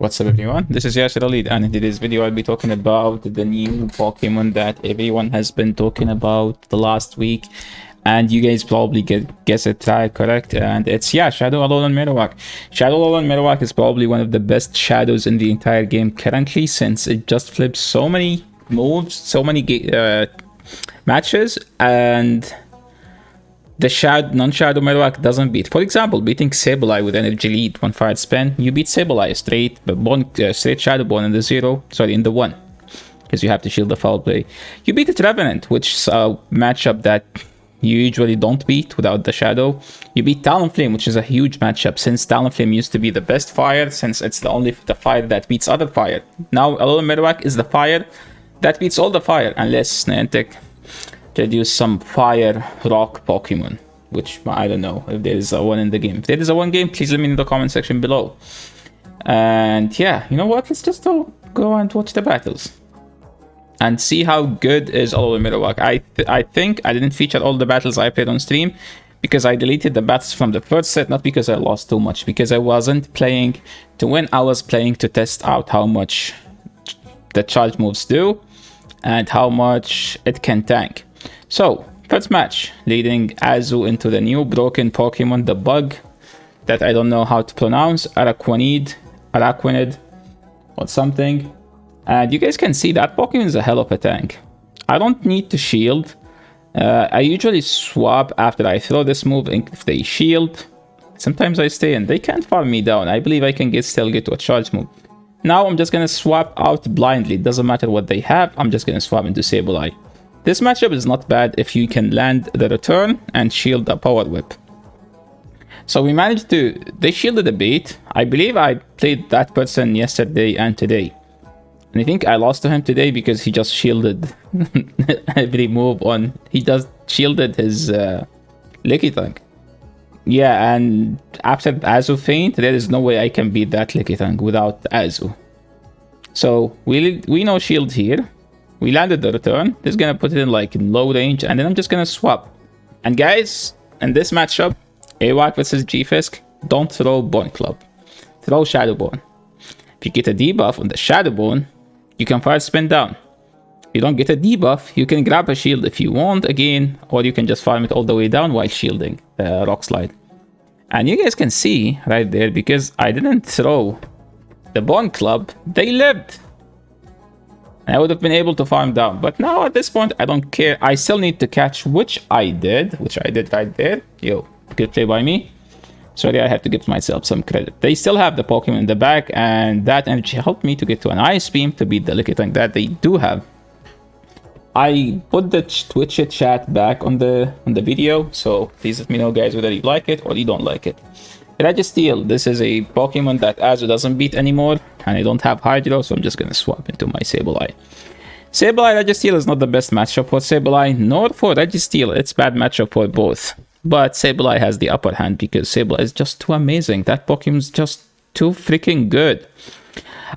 What's up everyone, this is Yasser Alid, and in today's video I'll be talking about the new Pokemon that everyone has been talking about the last week, and you guys probably guess it correct, and it's Shadow Alola Marowak. Shadow Alola Marowak is probably one of the best shadows in the entire game currently, since it just flips so many moves, so many matches, and the non-shadow Marowak doesn't beat. For example, beating Sableye with Energy Lead, one fire spin, you beat Sableye straight Shadow Bone in the 1, because you have to shield the foul play. You beat the Trevenant, which is a matchup that you usually don't beat without the Shadow. You beat Talonflame, which is a huge matchup, since Talonflame used to be the best fire, since it's the fire that beats other fire. Now Alola Marowak is the fire that beats all the fire, unless Niantic introduce some fire rock Pokemon, which I don't know if there is a one in the game. If there is a one game, please let me know in the comment section below. And yeah, you know what, let's just go and watch the battles and see how good is Alola Marowak. I think I didn't feature all the battles I played on stream because I deleted the battles from the first set, not because I lost too much, because I wasn't playing to win, I was playing to test out how much the charge moves do and how much it can tank. So, first match, leading Azu into the new broken Pokemon, the bug that I don't know how to pronounce, Araquanid, or something. And you guys can see that Pokemon is a hell of a tank. I don't need to shield. I usually swap after I throw this move if they shield. Sometimes I stay in. They can't farm me down. I believe I can still get to a charge move. Now I'm just gonna swap out blindly. It doesn't matter what they have. I'm just gonna swap into Sableye. This matchup is not bad if you can land the return and shield a power whip. So we managed to... They shielded a bait. I believe I played that person yesterday and today. And I think I lost to him today because he just shielded every move on... He just shielded his Lickitung. Yeah, and after Azu feint, there is no way I can beat that Lickitung without Azu. So we no shield here. We landed the return. This is gonna put it in low range, and then I'm just gonna swap. And guys, in this matchup, Awak versus G-Fisk, don't throw Bone Club. Throw Shadow Bone. If you get a debuff on the Shadow Bone, you can fire spin down. If you don't get a debuff, you can grab a shield if you want again, or you can just farm it all the way down while shielding Rock Slide. And you guys can see right there, because I didn't throw the Bone Club, they lived. I would have been able to farm down, but now at this point I don't care. I still need to catch, which I did right there. Yo, good play by me. Sorry, I have to give myself some credit. They still have the Pokemon in the back, and that energy helped me to get to an Ice Beam to beat the Lickitung that they do have. I put the Twitch chat back on the video, so please let me know, guys, whether you like it or you don't like it. Registeel, this is a Pokemon that Azu doesn't beat anymore, and I don't have Hydro, so I'm just gonna swap into my Sableye. Sableye Registeel is not the best matchup for Sableye, nor for Registeel. It's bad matchup for both. But Sableye has the upper hand because Sableye is just too amazing. That Pokemon's just too freaking good.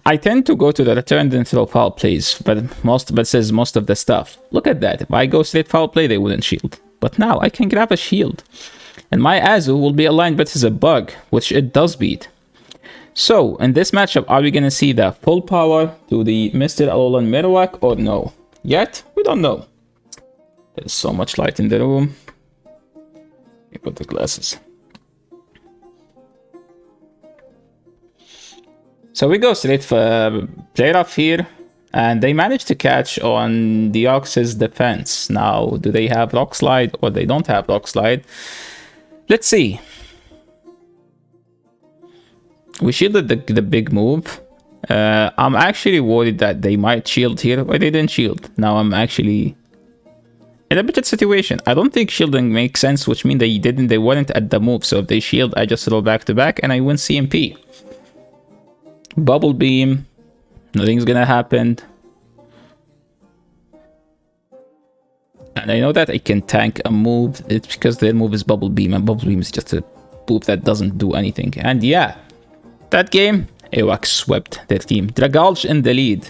I tend to go to the return and throw foul plays, but says most of the stuff. Look at that. If I go straight foul play, they wouldn't shield. But now I can grab a shield. And my Azu will be aligned versus a bug, which it does beat. So, in this matchup, are we going to see the full power to the Mr. Alola Marowak or no? Yet, we don't know. There's so much light in the room. Let me put the glasses. So we go straight for play rough here. And they managed to catch on the Ox's defense. Now, do they have Rock Slide or they don't have Rock Slide? Let's see. We shielded the big move. I'm actually worried that they might shield here, but they didn't shield. Now I'm actually in a bit situation. I don't think shielding makes sense, which means they weren't at the move. So if they shield, I just roll back to back and I win CMP. Bubble Beam. Nothing's gonna happen. And I know that I can tank a move. It's because their move is Bubble Beam, and Bubble Beam is just a move that doesn't do anything. And yeah, that game, Awak swept their team. Dragalge in the lead.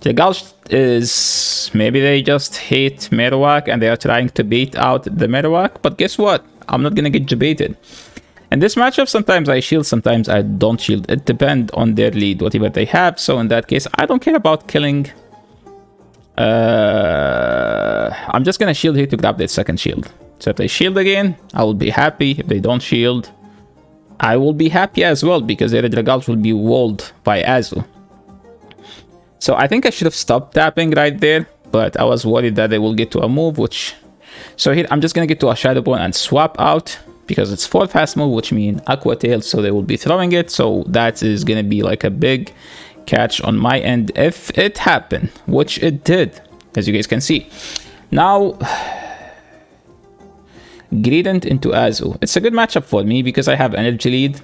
Dragalge is... maybe they just hate Marowak and they are trying to bait out the Marowak. But guess what? I'm not gonna get debated. In this matchup, sometimes I shield, sometimes I don't shield. It depends on their lead, whatever they have. So in that case, I don't care about killing. I'm just gonna shield here to grab their second shield. So if they shield again, I will be happy. If they don't shield, I will be happy as well, because their Dragals will be walled by Azu. So I think I should have stopped tapping right there, but I was worried that they will get to a move, which... So here, I'm just gonna get to a Shadow Bone and swap out, because it's 4 fast move, which means Aqua Tail, so they will be throwing it. So that is gonna be like a big catch on my end if it happened, which it did, as you guys can see. Now, Greedent into Azu. It's a good matchup for me because I have energy lead.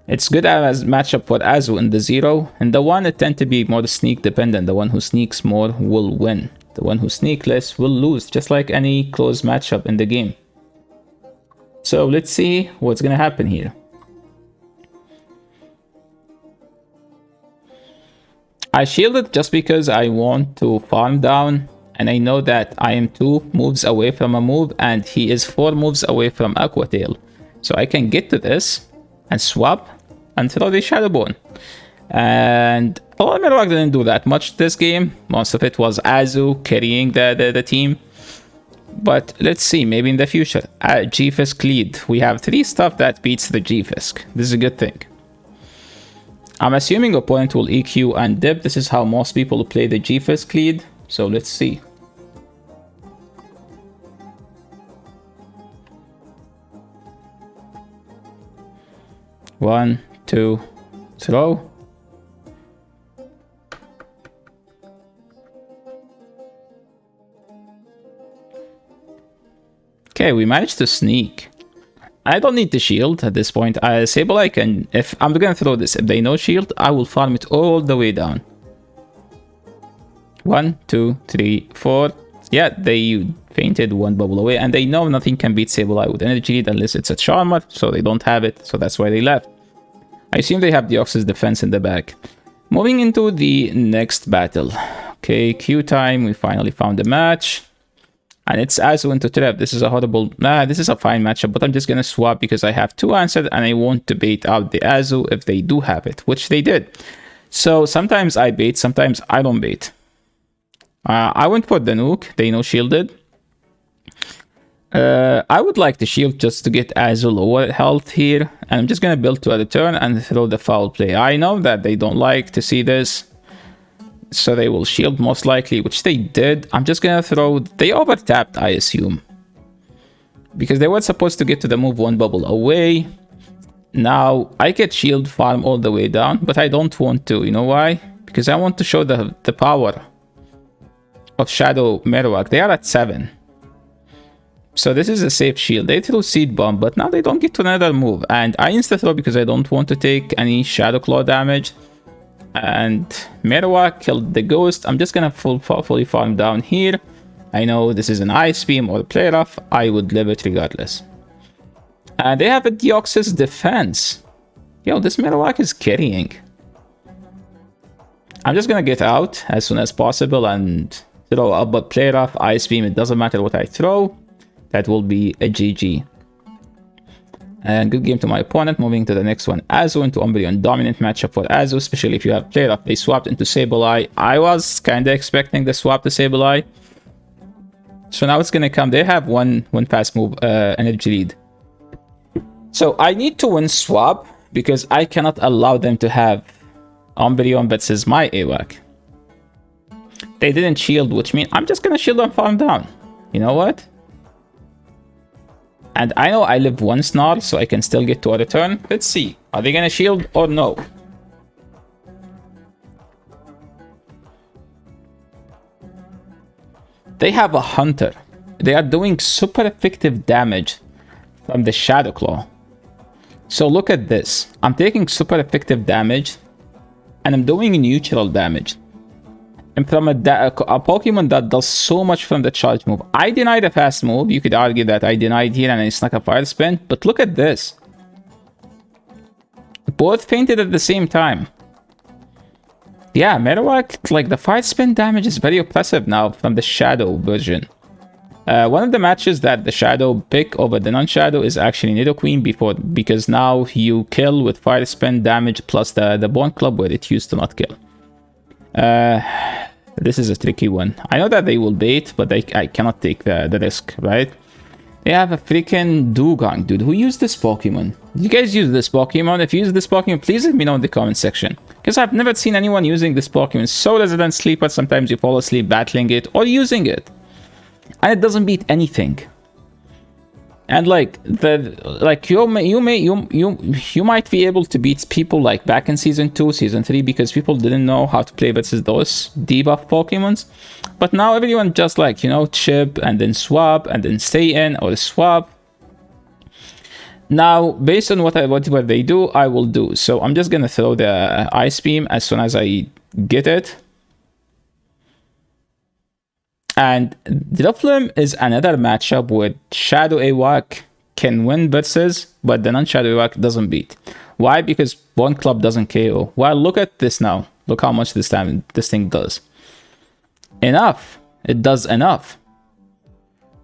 It's good as matchup for Azu in the 0. And the 1, it tend to be more sneak dependent. The one who sneaks more will win. The one who sneaks less will lose, just like any close matchup in the game. So let's see what's gonna happen here. I shielded just because I want to farm down, and I know that I am 2 moves away from a move and he is 4 moves away from Aqua Tail. So I can get to this and swap and throw the Shadow Bone. And Alola Marowak didn't do that much this game. Most of it was Azu carrying the team. But let's see, maybe in the future. G-Fisk lead. We have 3 stuff that beats the G-Fisk. This is a good thing. I'm assuming opponent will EQ and dip. This is how most people play the G-Fisk lead. So let's see. One, two, throw. Okay, we managed to sneak. I don't need the shield at this point. Sableye can, if I'm gonna throw this, if they no shield, I will farm it all the way down. 1, 2, 3, 4. Yeah, they fainted 1 bubble away, and they know nothing can beat Sableye with energy lead unless it's a Charmer, so they don't have it, so that's why they left. I assume they have Deoxys defense in the back. Moving into the next battle. Okay, Q time, we finally found a match. And it's Azu into Trap. This is a horrible... this is a fine matchup, but I'm just gonna swap because I have 2 answered, and I want to bait out the Azu if they do have it, which they did. So sometimes I bait, sometimes I don't bait. I went for the nuke. They no shielded. I would like to shield just to get Azu lower health here. And I'm just going to build to a return and throw the foul play. I know that they don't like to see this. So they will shield most likely, which they did. I'm just going to throw... They over-tapped, I assume. Because they were supposed to get to the move 1 bubble away. Now, I get shield farm all the way down, but I don't want to. You know why? Because I want to show the power of Shadow Marowak. They are at 7. So this is a safe shield. They threw Seed Bomb, but now they don't get to another move. And I insta-throw because I don't want to take any Shadow Claw damage. And Marowak killed the Ghost. I'm just gonna fully farm down here. I know this is an Ice Beam or a Play Rough. I would live it regardless. And they have a Deoxys defense. Yo, this Marowak is carrying. I'm just gonna get out as soon as possible and throw up a Play Rough, Ice Beam. It doesn't matter what I throw. That will be a GG. And good game to my opponent. Moving to the next one. Azu into Umbreon. Dominant matchup for Azu, especially if you have Play Rough. They swapped into Sableye. I was kind of expecting the swap to Sableye. So now it's going to come. They have one fast move energy lead. So I need to win swap because I cannot allow them to have Umbreon versus my awak. They didn't shield, which means I'm just going to shield and farm down. You know what? And I know I live 1 Snarl, so I can still get to a return. Let's see. Are they going to shield or no? They have a Hunter. They are doing super effective damage from the Shadow Claw. So look at this. I'm taking super effective damage, and I'm doing neutral damage. And from a Pokemon that does so much from the charge move. I denied a fast move. You could argue that I denied here and I snuck a fire spin. But look at this. Both fainted at the same time. Yeah, Marowak, like the fire spin damage is very oppressive now from the Shadow version. One of the matches that the Shadow pick over the non-Shadow is actually Nidoqueen because now you kill with Fire Spin damage plus the Bone Club where it used to not kill. This is a tricky one. I know that they will bait, but I cannot take the risk, right? They have a freaking Dugong, dude. Who used this Pokemon? You guys use this Pokemon? If you use this Pokemon, please let me know in the comment section. Because I've never seen anyone using this Pokemon. So Resident Sleeper, sometimes you fall asleep battling it or using it. And it doesn't beat anything. And like you might be able to beat people like back in season 2, season 3 because people didn't know how to play versus those debuff Pokemons. But now everyone just like, you know, chip and then swap and then stay in or swap. Now, based on whatever they do, I will do. So I'm just gonna throw the Ice Beam as soon as I get it. And Drifloon is another matchup where Shadow Awak can win versus, but the non-Shadow Awak doesn't beat. Why? Because Bone Club doesn't KO. Well, look at this now. Look how much this thing does. Enough. It does enough.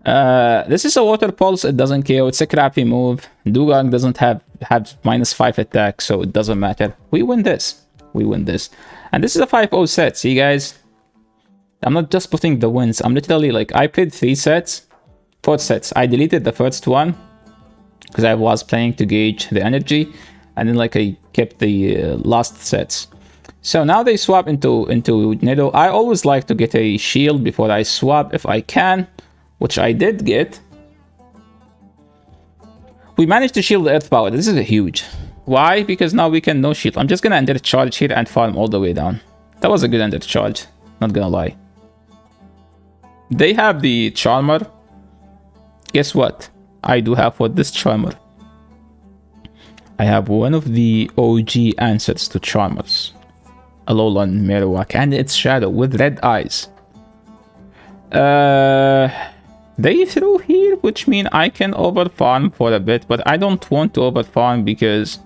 This is a Water Pulse. It doesn't KO. It's a crappy move. Dugong doesn't have -5 attack, so it doesn't matter. We win this. We win this. And this is a 5-0 set. See, guys? I'm not just putting the wins. I'm literally like, I played 4 sets. I deleted the first one because I was playing to gauge the energy. And then like I kept the last sets. So now they swap into Nido. I always like to get a shield before I swap if I can, which I did get. We managed to shield the Earth Power. This is a huge. Why? Because now we can no shield. I'm just gonna enter charge here and farm all the way down. That was a good ender charge. Not gonna lie. They have the Charmer. Guess what? I do have for this Charmer. I have one of the OG answers to Charmers. Alola Marowak and its Shadow with red eyes. They threw here, which means I can overfarm for a bit, but I don't want to overfarm because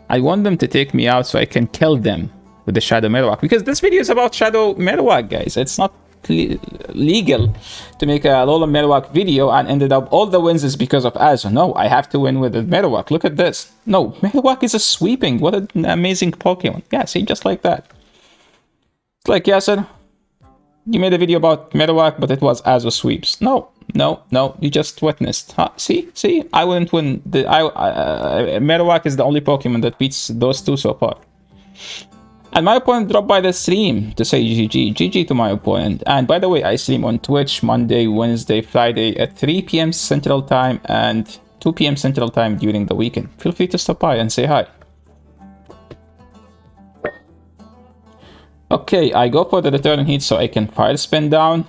I want them to take me out so I can kill them with the Shadow Marowak. Because this video is about Shadow Marowak, guys. It's not legal to make a Alola Marowak video and ended up all the wins is because of Azu. No, I have to win with the Marowak. Look at this. No, Marowak is a sweeping. What an amazing Pokemon. Yeah, see, just like that. It's like, Yasser, you made a video about Marowak, but it was Azu sweeps. No, you just witnessed. Huh? See, I wouldn't win. Marowak is the only Pokemon that beats those two so far. And my opponent dropped by the stream to say GG to my opponent. And by the way, I stream on Twitch Monday, Wednesday, Friday at 3 p.m. Central Time and 2 p.m. Central Time during the weekend. Feel free to stop by and say hi. Okay, I go for the return heat so I can fire spin down.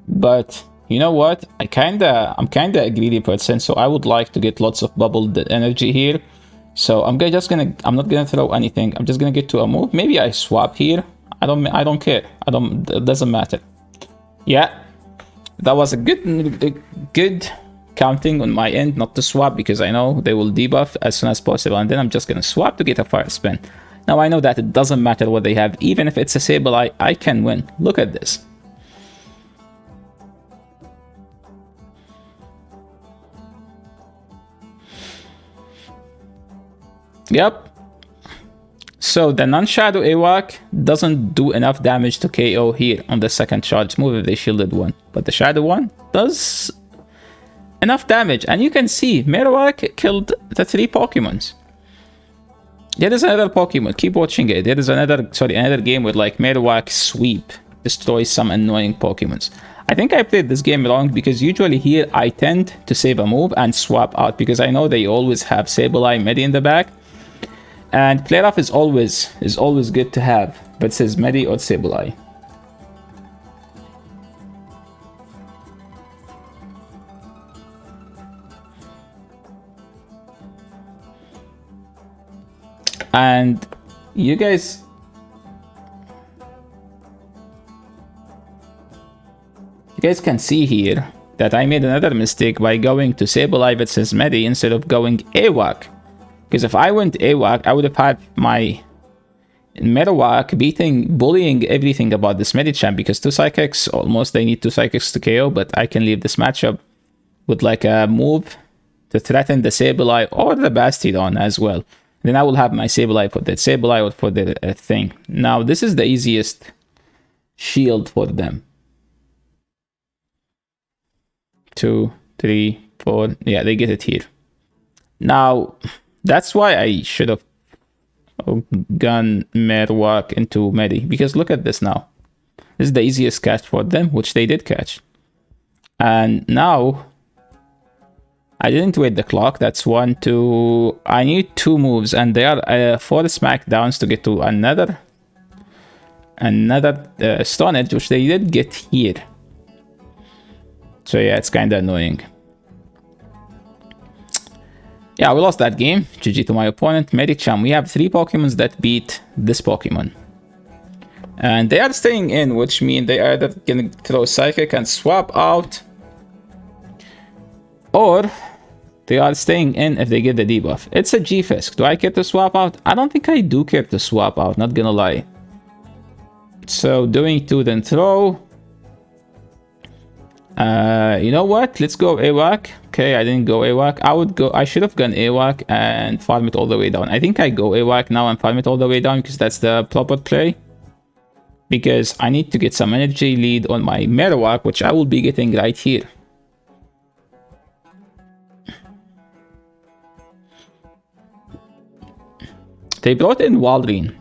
But you know what? I'm kinda a greedy person, so I would like to get lots of bubbled energy here. So I'm not gonna throw anything. I'm just gonna get to a move. Maybe I swap here. I don't care. It doesn't matter. Yeah, that was a good counting on my end not to swap because I know they will debuff as soon as possible. And then I'm just gonna swap to get a fire spin. Now I know that it doesn't matter what they have. Even if it's a Sableye, I can win. Look at this. Yep. So the non-Shadow Awak doesn't do enough damage to KO here on the second charge move if they shielded one. But the Shadow one does enough damage. And you can see Marowak killed the 3 Pokemons. There is another Pokemon. Keep watching it. There is another game with like Marowak sweep. Destroys some annoying Pokemons. I think I played this game wrong because usually here I tend to save a move and swap out because I know they always have Sableye Medi in the back. And play rough is always good to have, but it says Medi or Sableye. And you guys can see here that I made another mistake by going to Sableye versus Medi instead of going Awak. Because if I went Awak, I would have had my Marowak bullying everything about this Medicham because 2 Psychics, almost they need 2 Psychics to KO, but I can leave this matchup with like a move to threaten the Sableye or the Bastiodon as well. Then I will have my Sableye for that. Sableye or for the thing. Now, this is the easiest shield for them. 2, 3, 4. Yeah, they get it here. Now, that's why I should have gone Marowak into Medi. Because look at this now. This is the easiest catch for them, which they did catch. And now, I didn't wait the clock. That's 1, 2. I need 2 moves, and they are 4 smackdowns to get to another Stone Edge, which they did get here. So yeah, it's kind of annoying. Yeah, we lost that game. GG to my opponent, Medicham. We have 3 Pokemons that beat this Pokemon. And they are staying in, which means they are either gonna throw Psychic and swap out, or they are staying in if they get the debuff. It's a G-Fisk. Do I care to swap out? I don't think I do care to swap out, not gonna lie. So doing 2 then throw. You know what? Let's go Awak. Okay, I didn't go Awak. I should have gone Awak and farm it all the way down. I think I go Awak now and farm it all the way down because that's the proper play. Because I need to get some energy lead on my Marowak, which I will be getting right here. They brought in Walrein.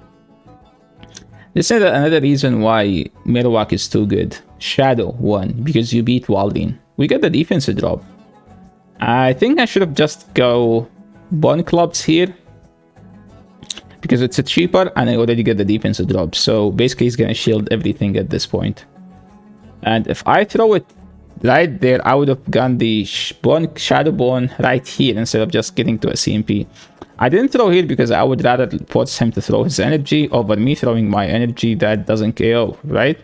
This is another reason why Marowak is too good. Shadow 1, because you beat Walrein. We got the defensive drop. I think I should have just go Bone Clubs here, because it's a cheaper and I already get the defensive drop. So basically he's gonna shield everything at this point. And if I throw it right there, I would have gone the Shadow Bone right here instead of just getting to a CMP. I didn't throw here because I would rather force him to throw his energy over me throwing my energy that doesn't KO, right?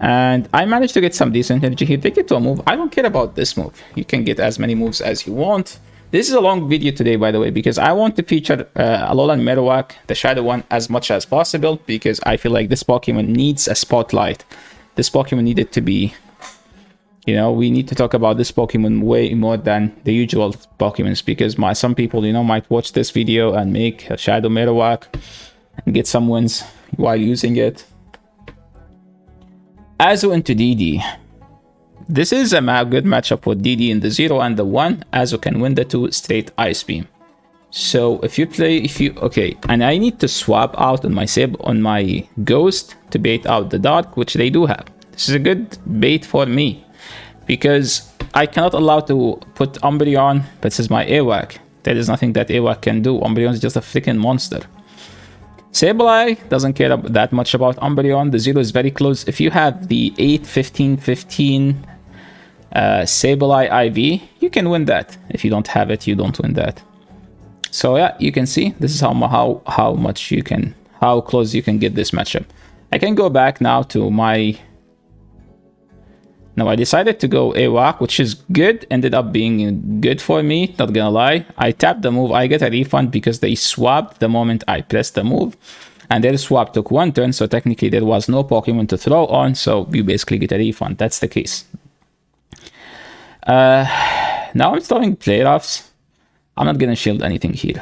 And I managed to get some decent energy here. They get to a move. I don't care about this move. You can get as many moves as you want. This is a long video today, by the way, because I want to feature Alola Marowak, the Shadow one, as much as possible, because I feel like this Pokemon needs a spotlight. This Pokemon needed to be, you know, we need to talk about this Pokemon way more than the usual Pokemons, because some people, you know, might watch this video and make a Shadow Marowak and get some wins while using it. Azu into DD. This is a good matchup with DD in the 0 and the 1. Azu can win the 2 straight Ice Beam. So okay, and I need to swap out on my Ghost to bait out the Dark, which they do have. This is a good bait for me, because I cannot allow to put Umbreon, but this is my Awak. There is nothing that Awak can do. Umbreon is just a freaking monster. Sableye doesn't care that much about Umbreon. The 0 is very close. If you have the 8, 15, 15 Sableye IV, you can win that. If you don't have it, you don't win that. So yeah, you can see this is how much you can, how close you can get this matchup. I can go back now to my. Now I decided to go Awak, which is good. Ended up being good for me, not gonna lie. I tapped the move, I get a refund because they swapped the moment I pressed the move. And their swap took 1 turn, so technically there was no Pokemon to throw on, so you basically get a refund. That's the case. Now I'm throwing playoffs. I'm not gonna shield anything here.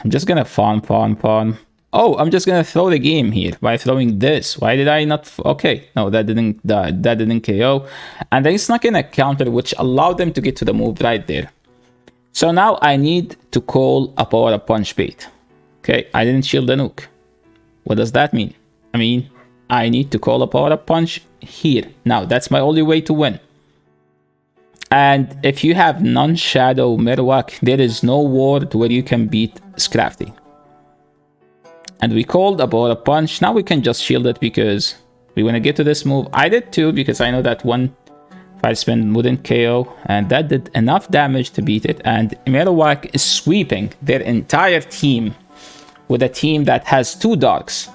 I'm just gonna farm. Oh, I'm just gonna throw the game here by throwing this. Why did I not? Okay, no, that didn't KO, and they snuck in a counter which allowed them to get to the move right there. So now I need to call a power up punch bait. Okay, I didn't shield the nuke. What does that mean? I mean, I need to call a power up punch here. Now that's my only way to win. And if you have non-shadow Marowak, there is no ward where you can beat Scrafty. And we called a power up punch. Now we can just shield it because we want to get to this move. I did too, because I know that 1 Fire Spin wouldn't KO, and that did enough damage to beat it. And Marowak is sweeping their entire team with a team that has 2 Darks.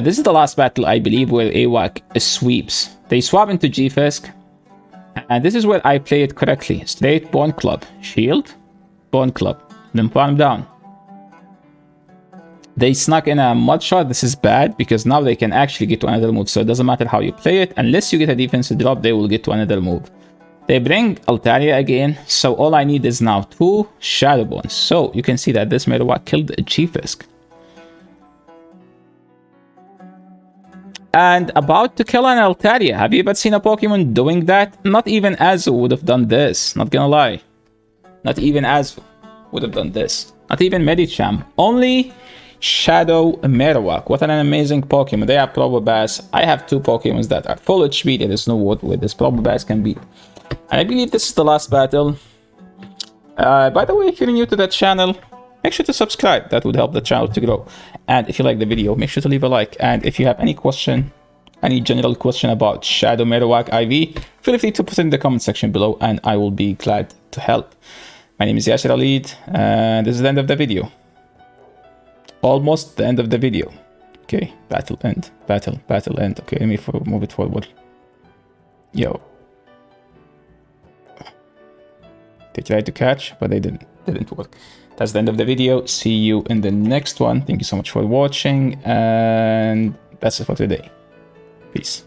This is the last battle, I believe, where Awak sweeps. They swap into G-Fisk, and this is where I play it correctly. Straight Bone Club, shield, Bone Club, then farm down. They snuck in a mud shot. This is bad because now they can actually get to another move. So it doesn't matter how you play it. Unless you get a defensive drop, they will get to another move. They bring Altaria again. So all I need is now 2 Shadow Bones. So you can see that this Marowak killed Chifisk. And about to kill an Altaria. Have you ever seen a Pokemon doing that? Not even Azu would have done this. Not gonna lie. Not even Azu would have done this. Not even Medicham. Only Shadow Marowak. What an amazing Pokemon. They have Probopass. I have 2 Pokemons that are full HP. There is no what with this Probopass can beat. And I believe this is the last battle. By the way, if you're new to that channel, make sure to subscribe. That would help the channel to grow. And if you like the video, make sure to leave a like. And if you have any question, any general question about Shadow Marowak IV, feel free to put it in the comment section below and I will be glad to help. My name is Yasser Alid, and this is the end of the video. Almost the end of the video. Okay, battle end, battle end. Okay, let me move it forward. Yo. They tried to catch, but they didn't work. That's the end of the video. See you in the next one. Thank you so much for watching, and that's it for today. Peace.